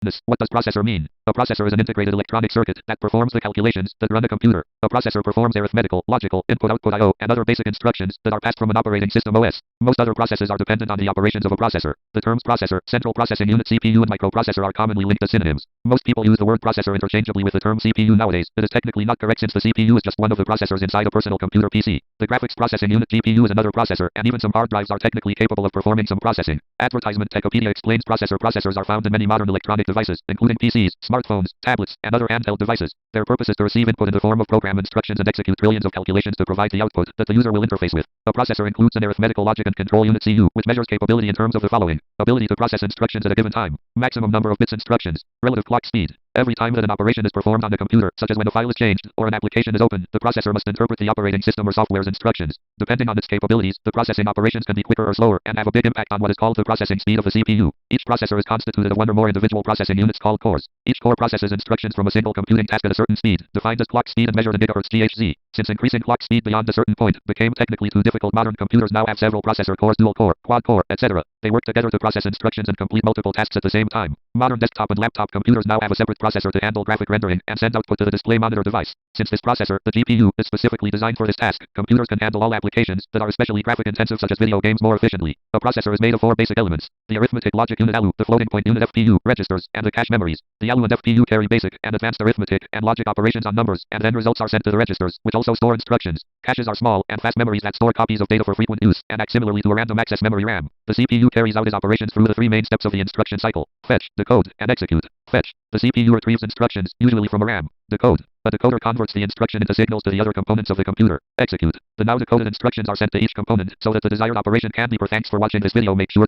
What does processor mean? A processor is an integrated electronic circuit that performs the calculations that run a computer. A processor performs arithmetical, logical, input-output I/O, and other basic instructions that are passed from an operating system OS. Most other processes are dependent on the operations of a processor. The terms processor, central processing unit CPU, and microprocessor are commonly linked as synonyms. Most people use the word processor interchangeably with the term CPU nowadays. It is technically not correct since the CPU is just one of the processors inside a personal computer PC. The graphics processing unit GPU is another processor, and even some hard drives are technically capable of performing some processing. Advertisement Techopedia explains processors are found in many modern electronic devices, including PCs, smartphones, tablets, and other handheld devices. Their purpose is to receive input in the form of program instructions and execute trillions of calculations to provide the output that the user will interface with. A processor includes an arithmetical logic and control unit CU, which measures capability in terms of the following: ability to process instructions at a given time, maximum number of bits instructions, relative clock speed. Every time that an operation is performed on the computer, such as when a file is changed or an application is opened, the processor must interpret the operating system or software's instructions. Depending on its capabilities, the processing operations can be quicker or slower and have a big impact on what is called the processing speed of the CPU. Each processor is constituted of one or more individual processing units called cores. Each core processes instructions from a single computing task at a certain speed, defined as clock speed and measured in gigahertz (GHz). Since increasing clock speed beyond a certain point became technically too difficult, modern computers now have several processor cores, dual core, quad core, etc. They work together to process instructions and complete multiple tasks at the same time. Modern desktop and laptop computers now have a separate processor to handle graphic rendering and send output to the display monitor device. Since this processor, the GPU, is specifically designed for this task, computers can handle all applications that are especially graphic intensive such as video games more efficiently. A processor is made of four basic elements: the arithmetic logic unit ALU, the floating point unit FPU, registers, and the cache memories. The ALU and FPU carry basic and advanced arithmetic and logic operations on numbers, and then results are sent to the registers, which also store instructions. Caches are small and fast memories that store copies of data for frequent use, and act similarly to a random access memory RAM. The CPU carries out its operations through the three main steps of the instruction cycle: fetch, decode, and execute. Fetch. The CPU retrieves instructions, usually from a RAM. Decode. A decoder converts the instruction into signals to the other components of the computer. Execute. The now decoded instructions are sent to each component so that the desired operation can be performed. Thanks for watching this video. Make sure